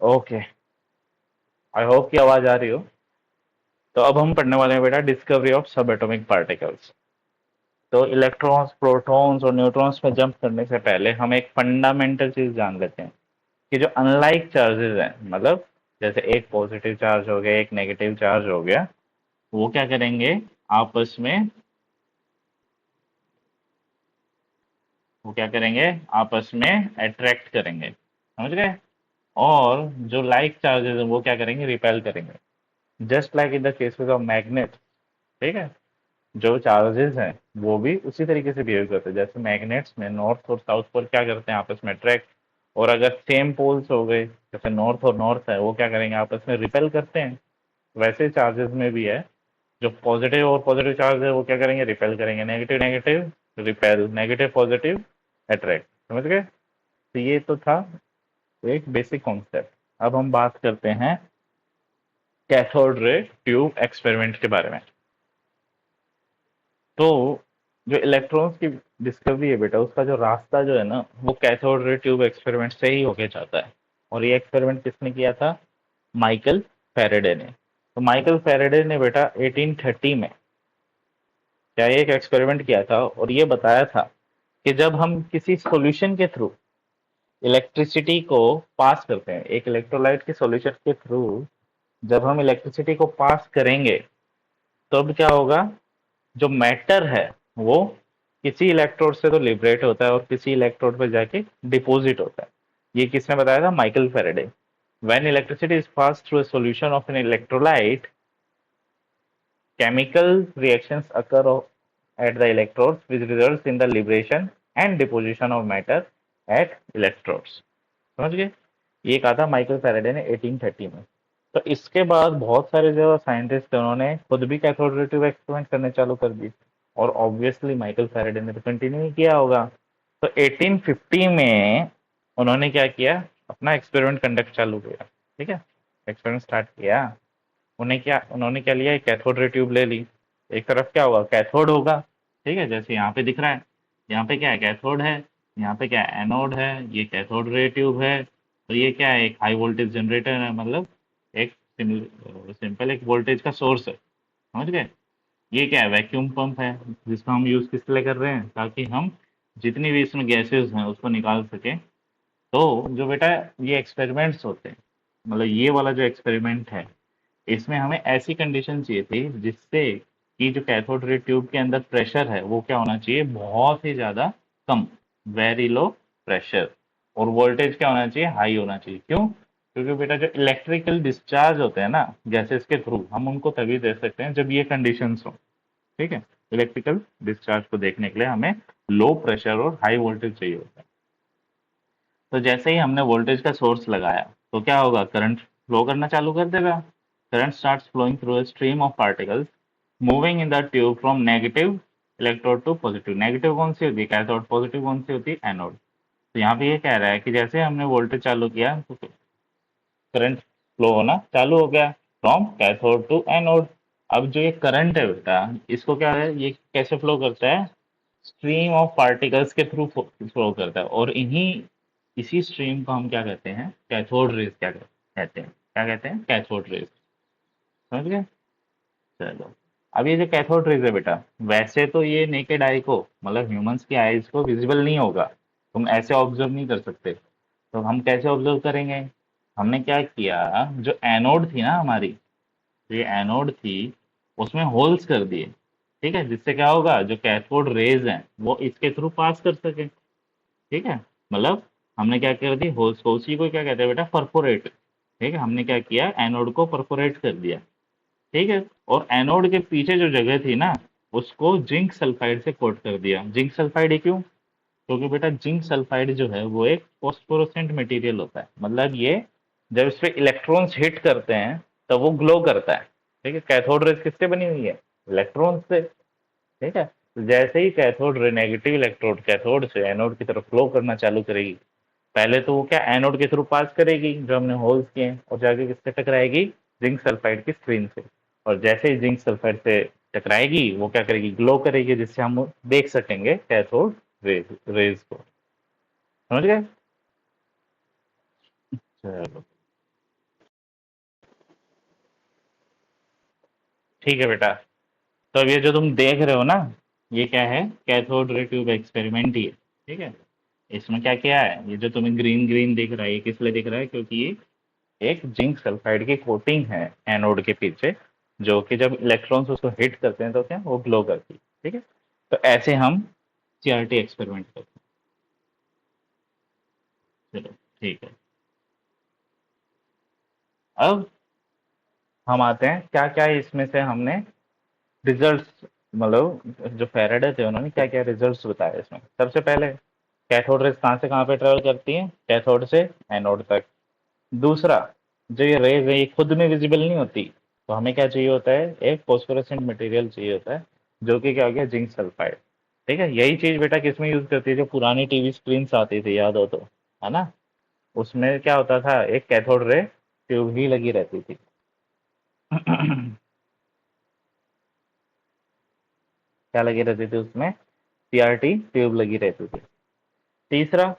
Okay, I hope की आवाज आ रही हो। तो अब हम पढ़ने वाले हैं बेटा डिस्कवरी ऑफ सब एटॉमिक पार्टिकल्स। तो इलेक्ट्रॉन्स, प्रोटॉन्स और न्यूट्रॉन्स में जंप करने से पहले हम एक फंडामेंटल चीज जान लेते हैं कि जो अनलाइक चार्जेस हैं, मतलब जैसे एक पॉजिटिव चार्ज हो गया, एक नेगेटिव चार्ज हो गया, वो क्या करेंगे आपस में, वो क्या करेंगे आपस में अट्रैक्ट करेंगे, समझ गए। और जो लाइक चार्जेस हैं वो क्या करेंगे, रिपेल करेंगे। Just like in the cases of magnet. ठीक है, जो चार्जेस हैं वो भी उसी तरीके से बिहेव करते हैं जैसे मैग्नेट्स में नॉर्थ और साउथ पोल क्या करते हैं आपस में अट्रैक्ट। और अगर सेम पोल्स हो गए, जैसे नॉर्थ और नॉर्थ है, वो क्या करेंगे आपस में रिपेल करते हैं। वैसे चार्जेस में भी है, जो पॉजिटिव और पॉजिटिव चार्ज है वो क्या करेंगे, रिपेल करेंगे। Negative negative repel, negative positive attract, समझ गए। तो ये तो था एक बेसिक कॉन्सेप्ट। अब हम बात करते हैं कैथोड रे ट्यूब एक्सपेरिमेंट के बारे में। तो जो इलेक्ट्रॉन्स की डिस्कवरी है बेटा, उसका जो रास्ता जो है ना, वो कैथोड रे ट्यूब एक्सपेरिमेंट से ही होके जाता है। और ये एक्सपेरिमेंट किसने किया था, माइकल फैराडे ने। तो माइकल फैराडे ने बेटा 1830 में क्या एक एक्सपेरिमेंट किया था और ये बताया था कि जब हम किसी सॉल्यूशन के थ्रू इलेक्ट्रिसिटी को पास करते हैं, एक इलेक्ट्रोलाइट के सॉल्यूशन के थ्रू जब हम इलेक्ट्रिसिटी को पास करेंगे, तब क्या होगा, जो मैटर है वो किसी इलेक्ट्रोड से तो लिबरेट होता है और किसी इलेक्ट्रोड पर जाके डिपॉजिट होता है। ये किसने बताया था, Michael Faraday. When electricity is pass through a solution of an electrolyte, chemical reactions occur at the electrodes which results in the liberation and deposition of matter at electrodes। समझ गए। ये कहा था माइकल फैराडे ने 1830 में। तो इसके बाद बहुत सारे जो साइंटिस्ट थे उन्होंने खुद भी कैथोड रे ट्यूब एक्सपेरिमेंट करने चालू कर दिए। और ऑब्वियसली माइकल फैराडे ने तो कंटिन्यू ही किया होगा। तो 1850 में उन्होंने क्या किया, अपना एक्सपेरिमेंट कंडक्ट चालू किया। ठीक है, एक्सपेरिमेंट स्टार्ट किया। उन्होंने क्या लिया, एक कैथोड रे ट्यूब ले ली। एक तरफ क्या होगा, कैथोड होगा। ठीक है, जैसे यहाँ पे दिख रहा है, यहाँ पे क्या है, कैथोड है। यहाँ पे क्या है, एनोड है। ये कैथोड रे ट्यूब है। और ये क्या है, एक हाई वोल्टेज जनरेटर है, मतलब एक सिंपल एक वोल्टेज का सोर्स है, समझ गए। ये क्या है, वैक्यूम पंप है, जिसका हम यूज किस लिए कर रहे हैं, ताकि हम जितनी भी इसमें गैसेस हैं उसको निकाल सकें। तो जो बेटा ये एक्सपेरिमेंट्स होते हैं, मतलब ये वाला जो एक्सपेरिमेंट है, इसमें हमें ऐसी कंडीशन चाहिए थी जिससे कि जो कैथोड रे ट्यूब के अंदर प्रेशर है वो क्या होना चाहिए, बहुत ही ज्यादा कम, वेरी लो प्रेशर। और वोल्टेज क्या होना चाहिए, हाई होना चाहिए। क्यों, क्योंकि बेटा जो इलेक्ट्रिकल डिस्चार्ज होते हैं ना गैसेस के थ्रू, हम उनको तभी दे सकते हैं जब ये कंडीशंस हो। ठीक है, इलेक्ट्रिकल डिस्चार्ज को देखने के लिए हमें लो प्रेशर और हाई वोल्टेज चाहिए होता है। तो जैसे ही हमने वोल्टेज का सोर्स लगाया, तो क्या होगा, करंट फ्लो करना चालू कर देगा। Current starts flowing through a stream of particles moving in the tube from negative electrode to positive. Negative कौन सी होती है, कैथोड। पॉजिटिव कौन सी होती है, एनोड। तो यहाँ पे ये कह रहा है कि जैसे हमने वोल्टेज चालू किया तो करंट फ्लो होना चालू हो गया फ्रॉम कैथोड टू एनोड। अब जो ये करंट है बेटा, इसको क्या है, ये कैसे फ्लो करता है, स्ट्रीम ऑफ पार्टिकल्स के थ्रू फ्लो करता है। और इन्हीं इसी स्ट्रीम को हम क्या कहते हैं, कैथोड रेज क्या कहते हैं, क्या कहते हैं, कैथोड रेज। समझ गए। चलो, अब ये जो कैथोड रेज है बेटा, वैसे तो ये नेकेड आई को, मतलब ह्यूमंस की आईज को विजिबल नहीं होगा, तुम ऐसे ऑब्जर्व नहीं कर सकते। तो हम कैसे ऑब्जर्व करेंगे, हमने क्या किया, जो एनोड थी ना हमारी, जो ये एनोड थी, उसमें होल्स कर दिए। ठीक है, जिससे क्या होगा, जो कैथोड रेज हैं वो इसके थ्रू पास कर सके। ठीक है, मतलब हमने क्या कर दी, होल्स को, उसी को क्या कहते हैं बेटा, परफोरेट। ठीक है, हमने क्या किया, एनोड को परफोरेट कर दिया। ठीक है, और एनोड के पीछे जो जगह थी ना, उसको जिंक सल्फाइड से कोट कर दिया। जिंक सल्फाइड क्यों, क्योंकि बेटा जिंक सल्फाइड जो है वो एक फॉस्फोरेसेंट मटेरियल होता है। मतलब ये जब इस पे इलेक्ट्रॉन्स हिट करते हैं तब वो ग्लो करता है। ठीक है, कैथोड रेज किससे बनी हुई है, इलेक्ट्रॉन से। ठीक है, तो जैसे ही cathode ray negative electrode cathode से एनोड की तरफ फ्लो करना चालू करेगी, पहले तो वो क्या एनोड के थ्रू पास करेगी जो हमने होल्स किए हैं, और जाके किससे टकराएगी, जिंक सल्फाइड की स्क्रीन से। और जैसे ही जिंक सल्फाइड से टकराएगी वो क्या करेगी, ग्लो करेगी, जिससे हम देख सकेंगे कैथोड रेज को। समझ गए। चलो, ठीक है बेटा। तो अब ये जो तुम देख रहे हो ना, ये क्या है, कैथोड रे ट्यूब एक्सपेरिमेंट ही है। ठीक है। इसमें क्या क्या है, ये जो तुम्हें ग्रीन ग्रीन दिख रहा है, ये किस लिए दिख रहा है, क्योंकि ये एक जिंक सल्फाइड की कोटिंग है एनोड के पीछे, जो कि जब इलेक्ट्रॉन्स उसको हिट करते हैं तो क्या वो ग्लो करती है। ठीक है। तो ऐसे हम सीआरटी एक्सपेरिमेंट करते हैं। चलो ठीक है। अब हम आते हैं क्या क्या इसमें से हमने रिजल्ट्स, मतलब जो फेराडे थे उन्होंने क्या क्या रिजल्ट्स बताए इसमें। सबसे पहले, कैथोड रेज कहाँ से कहाँ पे ट्रेवल करती हैं, कैथोड से एनोड तक। दूसरा, जो ये रेज है ये खुद में विजिबल नहीं होती, तो हमें क्या चाहिए होता है, एक फोस्फोरेसेंट मटेरियल चाहिए होता है, जो कि क्या हो गया, जिंक सल्फाइड। ठीक है। यही चीज बेटा किसमें यूज करती है, जो पुरानी टीवी स्क्रीन आती थी, याद हो तो, है ना, उसमें क्या होता था, एक कैथोड रे ट्यूब ही लगी रहती थी। क्या लगी रहती थी उसमें, सीआरटी ट्यूब लगी रहती थी। तीसरा,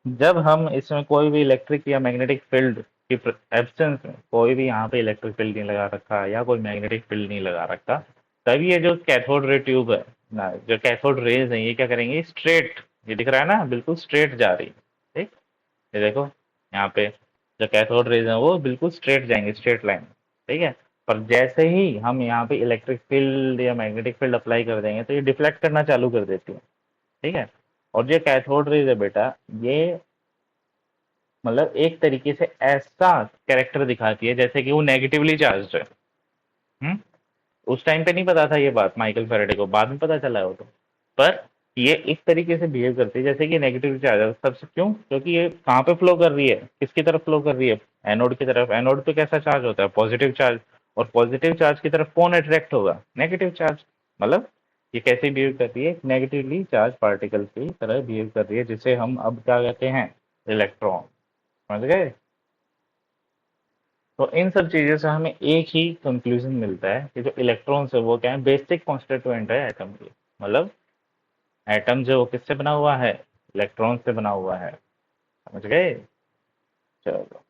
जब हम इसमें कोई भी इलेक्ट्रिक या मैग्नेटिक फील्ड की एब्सेंस में, कोई भी यहाँ पे इलेक्ट्रिक फील्ड नहीं लगा रखा या कोई मैग्नेटिक फील्ड नहीं लगा रखा, तभी ये जो कैथोड रे ट्यूब है ना, जो कैथोड रेज है, ये क्या करेंगे, स्ट्रेट, ये दिख रहा है ना, बिल्कुल स्ट्रेट जा रही है। ठीक। ये देखो, यहाँ पे जो कैथोड रेज है वो बिल्कुल स्ट्रेट जाएंगे, स्ट्रेट लाइन। ठीक है। पर जैसे ही हम यहाँ पे इलेक्ट्रिक फील्ड या मैग्नेटिक फील्ड अप्लाई कर देंगे तो ये डिफ्लेक्ट करना चालू कर देती है। ठीक है। और जो कैथोड रेज है बेटा, ये मतलब एक तरीके से ऐसा कैरेक्टर दिखाती है जैसे कि वो नेगेटिवली चार्ज है। हम्म। उस टाइम पे नहीं पता था ये बात माइकल फेरेडे को, बाद में पता चला है वो तो। पर ये इस तरीके से बिहेव करती है जैसे कि नेगेटिव चार्ज है। सबसे क्यों, क्योंकि ये कहाँ पे फ्लो कर रही है, किसकी तरफ फ्लो कर रही है, एनोड की तरफ। एनोड पे कैसा चार्ज होता है, पॉजिटिव चार्ज। और पॉजिटिव चार्ज की तरफ कौन अट्रैक्ट होगा, नेगेटिव चार्ज। मतलब ये कैसे बिहेव करती है, नेगेटिवली चार्ज पार्टिकल की तरह बिहेव कर रही है, जिसे हम अब क्या कहते हैं, इलेक्ट्रॉन। समझ गए। तो इन सब चीज़ों से हमें एक ही कंक्लूजन मिलता है कि जो इलेक्ट्रॉन्स है वो क्या है, बेसिक कॉन्स्टिट्यूएंट है एटम की। मतलब एटम जो किससे बना हुआ है, इलेक्ट्रॉन से बना हुआ है। समझ गए। चलो।